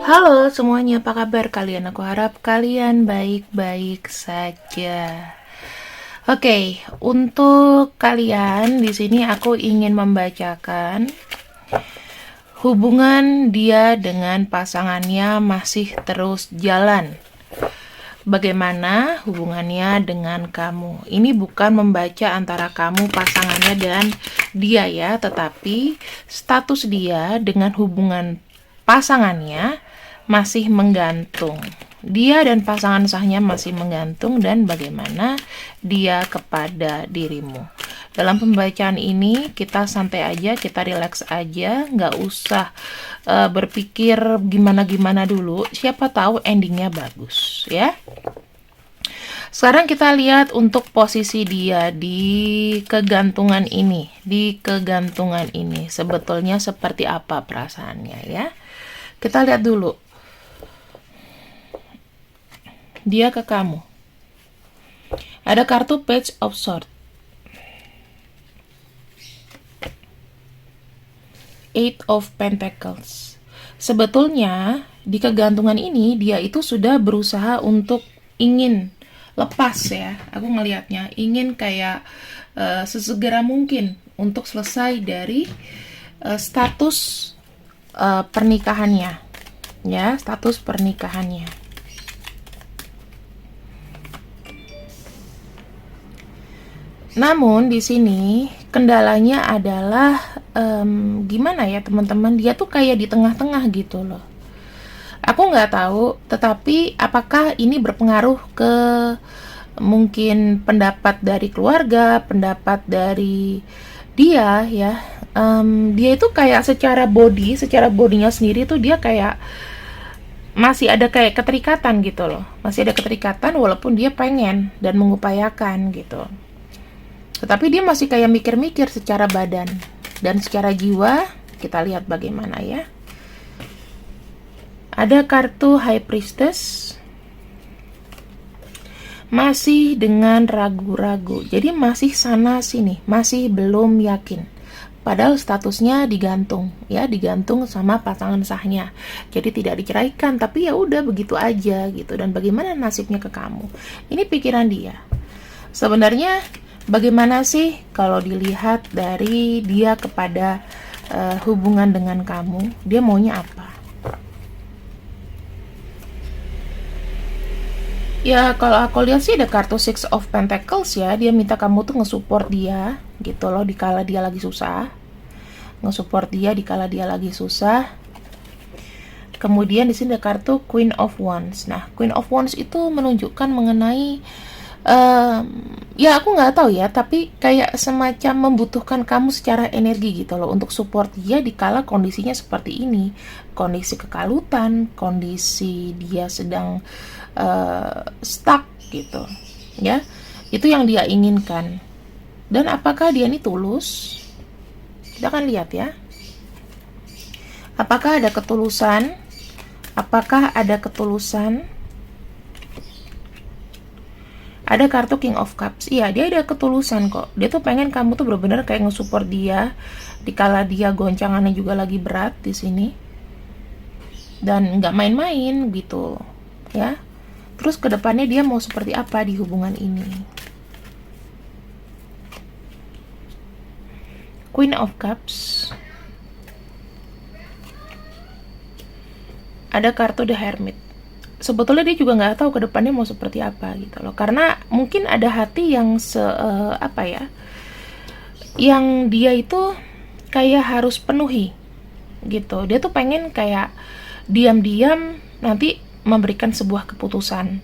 Halo semuanya, apa kabar kalian? Aku harap kalian baik-baik saja. Oke, untuk kalian di sini aku ingin membacakan hubungan dia dengan pasangannya masih terus jalan. Bagaimana hubungannya dengan kamu? Ini bukan membaca antara kamu, pasangannya, dan dia ya, tetapi status dia dengan hubungan pasangannya masih menggantung. Dia dan pasangan sahnya masih menggantung, dan bagaimana dia kepada dirimu. Dalam pembacaan ini kita santai aja, kita relax aja, nggak usah berpikir gimana-gimana dulu. Siapa tahu endingnya bagus ya. Sekarang kita lihat untuk posisi dia di kegantungan ini. Di kegantungan ini sebetulnya seperti apa perasaannya ya. Kita lihat dulu. Dia ke kamu. Ada kartu Page of Swords. Eight of Pentacles. Sebetulnya di kegantungan ini dia itu sudah berusaha untuk ingin lepas ya. Aku ngelihatnya ingin kayak sesegera mungkin untuk selesai dari status pernikahannya. Ya, status pernikahannya. Namun di sini kendalanya adalah gimana ya teman-teman, dia tuh kayak di tengah-tengah gitu loh. Aku nggak tahu, tetapi apakah ini berpengaruh ke mungkin pendapat dari keluarga, pendapat dari dia ya. Dia itu kayak secara bodinya sendiri tuh dia kayak masih ada kayak keterikatan gitu loh. Masih ada keterikatan walaupun dia pengen dan mengupayakan gitu. Tetapi dia masih kayak mikir-mikir secara badan. Dan secara jiwa, kita lihat bagaimana ya. Ada kartu High Priestess. Masih dengan ragu-ragu. Jadi masih sana-sini. Masih belum yakin. Padahal statusnya digantung. Ya, digantung sama pasangan sahnya. Jadi tidak diceraikan. Tapi ya udah begitu aja gitu. Dan bagaimana nasibnya ke kamu? Ini pikiran dia. Sebenarnya bagaimana sih kalau dilihat dari dia kepada hubungan dengan kamu? Dia maunya apa? Ya kalau aku lihat sih ada kartu Six of Pentacles ya. Dia minta kamu tuh nge-support dia gitu loh dikala dia lagi susah. Nge-support dia dikala dia lagi susah. Kemudian di sini ada kartu Queen of Wands. Nah, Queen of Wands itu menunjukkan mengenai ya aku nggak tahu ya, tapi kayak semacam membutuhkan kamu secara energi gitu loh untuk support dia dikala kondisinya seperti ini, kondisi kekalutan, kondisi dia sedang stuck gitu ya. Itu yang dia inginkan. Dan apakah dia ini tulus? Kita akan lihat ya. Apakah ada ketulusan? Apakah ada ketulusan? Ada kartu King of Cups. Iya, dia ada ketulusan kok. Dia tuh pengen kamu tuh benar-benar kayak nge-support dia dikala dia goncangannya juga lagi berat di sini. Dan nggak main-main gitu, ya. Terus kedepannya dia mau seperti apa di hubungan ini? Queen of Cups. Ada kartu The Hermit. Sebetulnya dia juga nggak tahu ke depannya mau seperti apa gitu loh, karena mungkin ada hati yang yang dia itu kayak harus penuhi gitu. Dia tuh pengen kayak diam-diam nanti memberikan sebuah keputusan,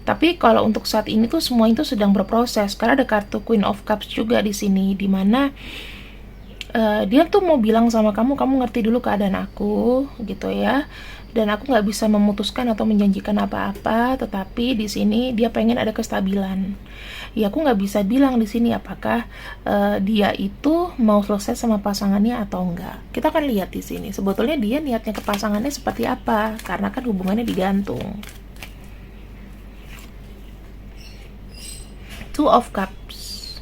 tapi kalau untuk saat ini tuh semua itu sedang berproses karena ada kartu Queen of Cups juga di sini, dimana dia tuh mau bilang sama kamu, kamu ngerti dulu keadaan aku gitu ya, dan aku nggak bisa memutuskan atau menjanjikan apa-apa, tetapi di sini dia pengen ada kestabilan. Ya aku nggak bisa bilang di sini apakah dia itu mau selesai sama pasangannya atau enggak. Kita akan lihat di sini sebetulnya dia niatnya ke pasangannya seperti apa, karena kan hubungannya digantung. Two of Cups.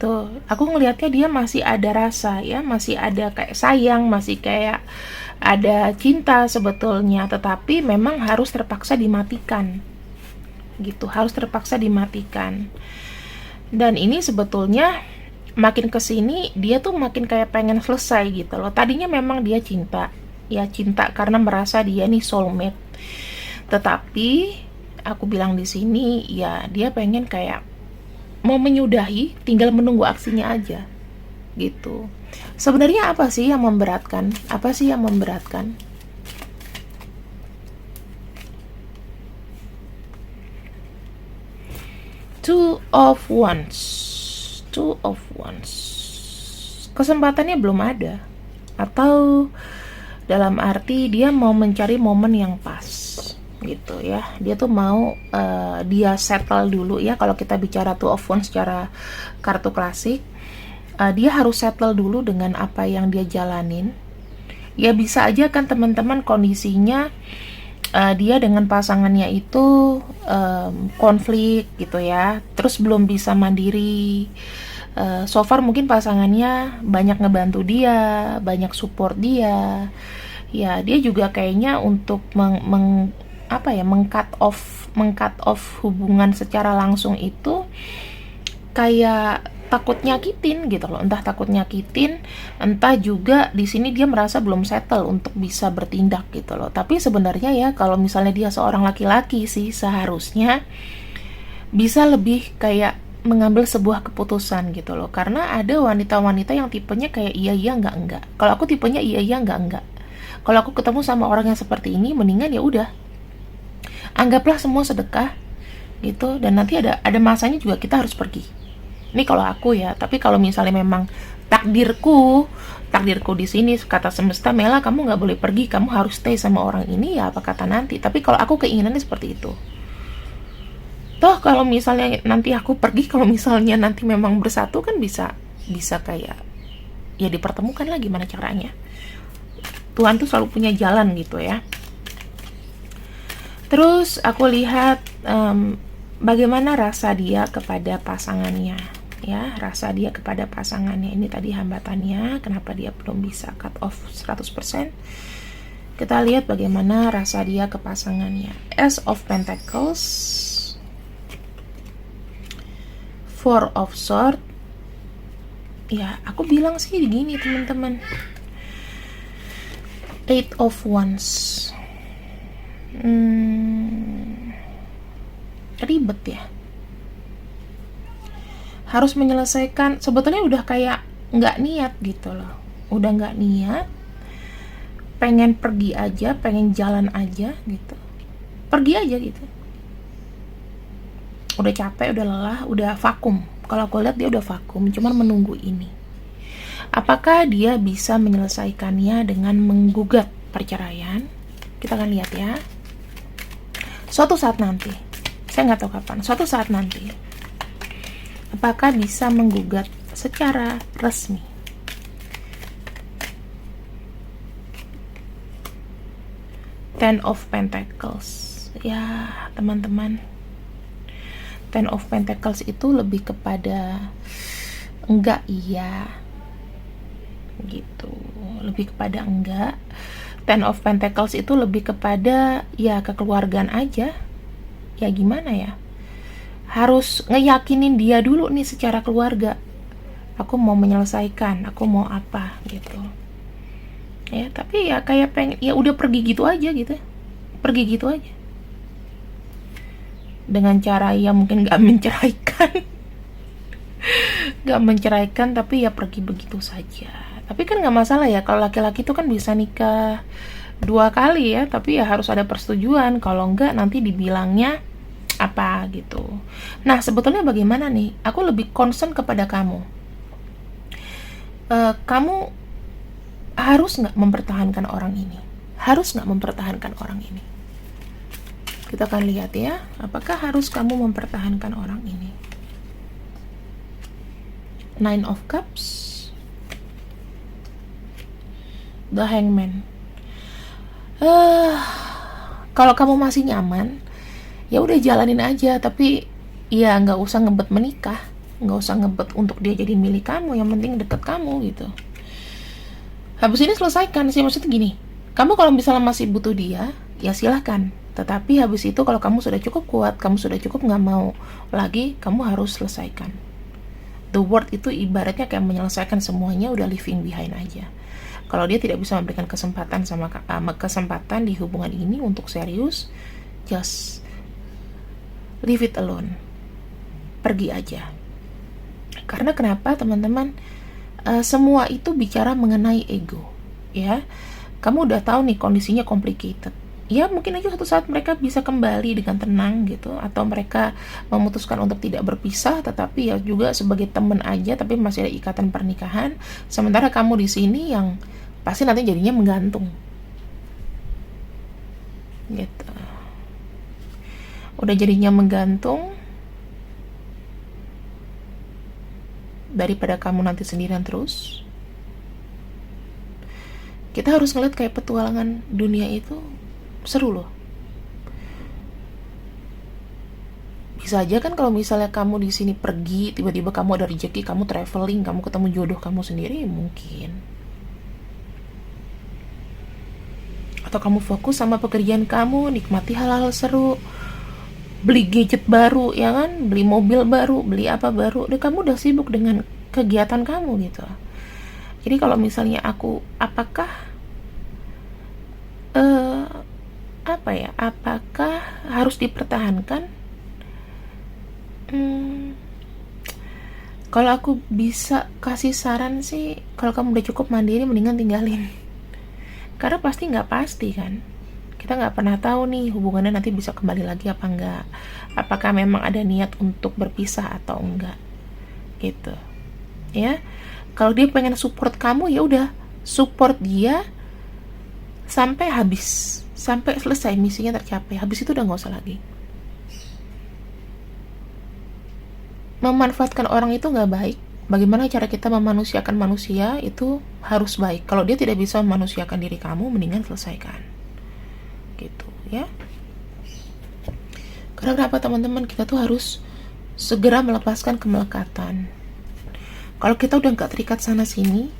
gitu. Aku ngelihatnya dia masih ada rasa ya, masih ada kayak sayang, masih kayak ada cinta sebetulnya, tetapi memang harus terpaksa dimatikan gitu, harus terpaksa dimatikan. Dan ini sebetulnya makin kesini dia tuh makin kayak pengen selesai gitu loh. Tadinya memang dia cinta, ya cinta karena merasa dia nih soulmate. Tetapi aku bilang di sini ya dia pengen kayak mau menyudahi, tinggal menunggu aksinya aja gitu. Sebenarnya apa sih yang memberatkan? Apa sih yang memberatkan? Two of Wands. Two of Wands. Kesempatannya belum ada. Atau dalam arti dia mau mencari momen yang pas gitu ya. Dia tuh mau dia settle dulu ya. Kalau kita bicara Two of Wands secara kartu klasik, dia harus settle dulu dengan apa yang dia jalanin. Ya bisa aja kan teman-teman kondisinya dia dengan pasangannya itu konflik gitu ya, terus belum bisa mandiri. So far mungkin pasangannya banyak ngebantu dia, banyak support dia. Ya dia juga kayaknya untuk meng-cut off hubungan secara langsung itu kayak takut nyakitin gitu loh, entah takut nyakitin, entah juga di sini dia merasa belum settle untuk bisa bertindak gitu loh. Tapi sebenarnya ya kalau misalnya dia seorang laki-laki sih seharusnya bisa lebih kayak mengambil sebuah keputusan gitu loh, karena ada wanita-wanita yang tipenya kayak iya enggak. Kalau aku tipenya iya enggak. Kalau aku ketemu sama orang yang seperti ini, mendingan ya udah anggaplah semua sedekah gitu, dan nanti ada masanya juga kita harus pergi. Ini kalau aku ya, tapi kalau misalnya memang takdirku di sini kata semesta, Mela kamu nggak boleh pergi, kamu harus stay sama orang ini, ya apa kata nanti. Tapi kalau aku keinginannya seperti itu. Toh kalau misalnya nanti aku pergi, kalau misalnya nanti memang bersatu kan bisa kayak ya dipertemukan lah, gimana caranya. Tuhan tuh selalu punya jalan gitu ya. Terus aku lihat bagaimana rasa dia kepada pasangannya ya, rasa dia kepada pasangannya. Ini tadi hambatannya kenapa dia belum bisa cut off 100%. Kita lihat bagaimana rasa dia ke pasangannya. Ace of Pentacles, Four of Swords. Ya, aku bilang sih gini teman-teman. Eight of Wands. Ribet ya. Harus menyelesaikan, sebetulnya udah kayak nggak niat gitu loh. Udah nggak niat, pengen pergi aja, pengen jalan aja gitu. Pergi aja gitu. Udah capek, udah lelah, udah vakum. Kalau aku lihat dia udah vakum, cuman menunggu ini. Apakah dia bisa menyelesaikannya dengan menggugat perceraian? Kita akan lihat ya. Suatu saat nanti, saya nggak tahu kapan, suatu saat nanti, apakah bisa menggugat secara resmi? Ten of Pentacles. Ya, teman-teman. Ten of Pentacles itu lebih kepada enggak iya gitu, lebih kepada enggak. Ten of Pentacles itu lebih kepada ya kekeluargaan aja. Ya gimana ya, harus ngeyakinin dia dulu nih secara keluarga, aku mau menyelesaikan, aku mau apa gitu ya. Tapi ya kayak pengen ya udah pergi gitu aja gitu, pergi gitu aja dengan cara ya mungkin gak menceraikan gak menceraikan, tapi ya pergi begitu saja. Tapi kan gak masalah ya, kalau laki-laki itu kan bisa nikah 2 kali ya, tapi ya harus ada persetujuan, kalau enggak nanti dibilangnya apa gitu. Nah sebetulnya bagaimana nih, aku lebih concern kepada kamu. Kamu harus gak mempertahankan orang ini, harus gak mempertahankan orang ini. Kita akan lihat ya, apakah harus kamu mempertahankan orang ini. Nine of Cups, The Hangman. Kalau kamu masih nyaman, ya udah jalanin aja, tapi ya nggak usah ngebet menikah nggak usah ngebet untuk dia jadi milik kamu, yang penting deket kamu gitu. Habis ini selesaikan sih, maksudnya gini, kamu kalau misalnya masih butuh dia, ya silahkan. Tetapi habis itu kalau kamu sudah cukup kuat, kamu sudah cukup nggak mau lagi, kamu harus selesaikan. The word itu ibaratnya kayak menyelesaikan semuanya, udah leaving behind aja. Kalau dia tidak bisa memberikan kesempatan di hubungan ini untuk serius, just leave it alone. Pergi aja. Karena kenapa teman-teman? Semua itu bicara mengenai ego, ya. Kamu udah tahu nih kondisinya complicated. Ya mungkin aja suatu saat mereka bisa kembali dengan tenang gitu, atau mereka memutuskan untuk tidak berpisah, tetapi ya juga sebagai teman aja, tapi masih ada ikatan pernikahan. Sementara kamu di sini yang pasti nanti jadinya menggantung, gitu. Udah jadinya menggantung, daripada kamu nanti sendirian terus. Kita harus ngeliat kayak petualangan dunia itu seru loh. Bisa aja kan kalau misalnya kamu di sini pergi, tiba-tiba kamu ada rezeki, kamu traveling, kamu ketemu jodoh kamu sendiri, mungkin. Atau kamu fokus sama pekerjaan kamu, nikmati hal-hal seru, beli gadget baru, ya kan, beli mobil baru, beli apa baru, dan kamu udah sibuk dengan kegiatan kamu gitu. Jadi kalau misalnya apakah harus dipertahankan? Kalau aku bisa kasih saran sih, kalau kamu udah cukup mandiri, mendingan tinggalin. Karena pasti nggak pasti kan. Kita nggak pernah tahu nih hubungannya nanti bisa kembali lagi apa enggak. Apakah memang ada niat untuk berpisah atau enggak, gitu. Ya, kalau dia pengen support kamu, ya udah support dia sampai habis, sampai selesai misinya tercapai. Habis itu udah nggak usah lagi. Memanfaatkan orang itu nggak baik. Bagaimana cara kita memanusiakan manusia itu harus baik. Kalau dia tidak bisa memanusiakan diri kamu, mendingan selesaikan, gitu ya. Karena kenapa teman-teman, kita tuh harus segera melepaskan kemelekatan. Kalau kita udah nggak terikat sana sini,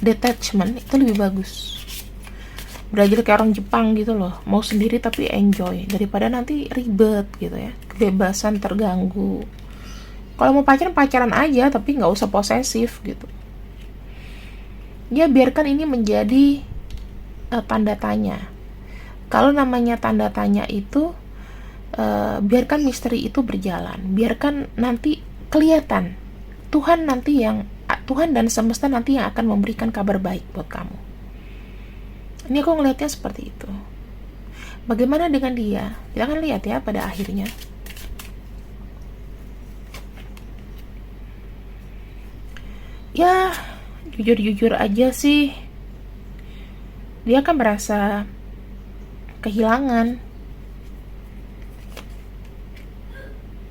detachment itu lebih bagus. Belajar kayak orang Jepang gitu loh, mau sendiri tapi enjoy, daripada nanti ribet gitu ya, kebebasan terganggu. Kalau mau pacaran aja, tapi nggak usah posesif gitu. Ya biarkan ini menjadi tanda tanya. Kalau namanya tanda tanya itu, biarkan misteri itu berjalan, biarkan nanti kelihatan. Tuhan dan semesta nanti yang akan memberikan kabar baik buat kamu. Ini aku ngelihatnya seperti itu. Bagaimana dengan dia? Kita akan lihat ya pada akhirnya. Ya, jujur-jujur aja sih, dia akan merasa kehilangan.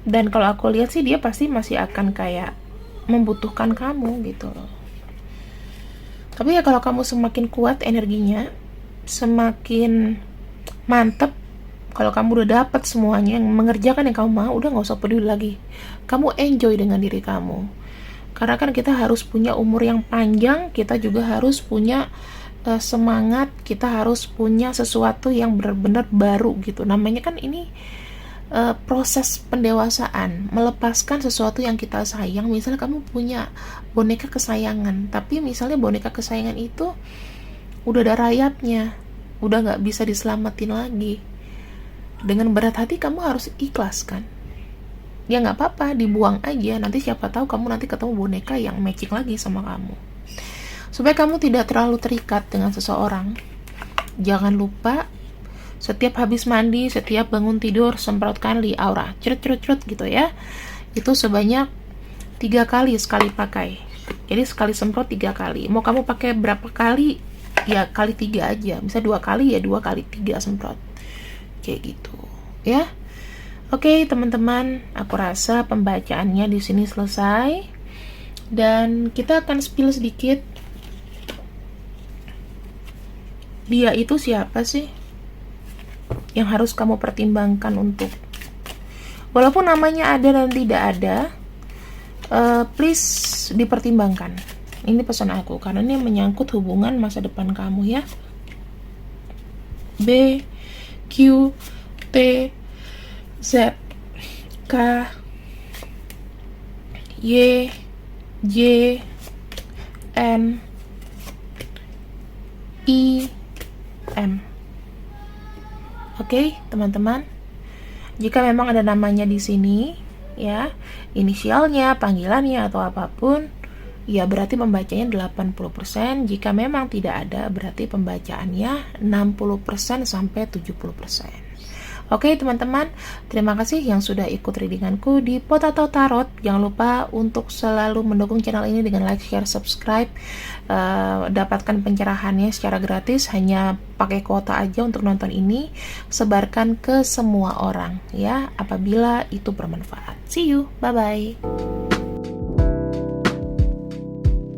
Dan kalau aku lihat sih, dia pasti masih akan kayak membutuhkan kamu gitu loh. Tapi ya kalau kamu semakin kuat energinya, semakin mantep, kalau kamu udah dapet semuanya, yang mengerjakan yang kamu mau, udah gak usah peduli lagi. Kamu enjoy dengan diri kamu. Karena kan kita harus punya umur yang panjang, kita juga harus punya semangat, kita harus punya sesuatu yang benar-benar baru gitu. Namanya kan ini proses pendewasaan, melepaskan sesuatu yang kita sayang. Misalnya kamu punya boneka kesayangan, tapi misalnya boneka kesayangan itu udah ada rayapnya, udah nggak bisa diselamatin lagi. Dengan berat hati kamu harus ikhlaskan. Ya nggak apa-apa, dibuang aja. Nanti siapa tahu kamu nanti ketemu boneka yang matching lagi sama kamu. Supaya kamu tidak terlalu terikat dengan seseorang, jangan lupa setiap habis mandi, setiap bangun tidur, semprotkan Li Aura, cerut gitu ya. Itu sebanyak 3 kali sekali pakai. Jadi sekali semprot 3 kali. Mau kamu pakai berapa kali? Ya kali 3 aja. Bisa 2 kali ya 2 kali 3 semprot. Kayak gitu ya. Oke teman-teman, aku rasa pembacaannya di sini selesai. Dan kita akan spill sedikit. Dia itu siapa sih yang harus kamu pertimbangkan untuk, walaupun namanya ada dan tidak ada, please dipertimbangkan. Ini pesan aku, karena ini menyangkut hubungan masa depan kamu ya. B, Q, T, Z, K, Y, J, N, I, M. Oke, teman-teman. Jika memang ada namanya di sini, ya, inisialnya, panggilannya atau apapun, ya berarti pembacanya 80%. Jika memang tidak ada, berarti pembacaannya 60% sampai 70%. Oke teman-teman, terima kasih yang sudah ikut readinganku di Potato Tarot. Jangan lupa untuk selalu mendukung channel ini dengan like, share, subscribe. Dapatkan pencerahannya secara gratis, hanya pakai kuota aja untuk nonton ini. Sebarkan ke semua orang ya, apabila itu bermanfaat. See you, bye-bye.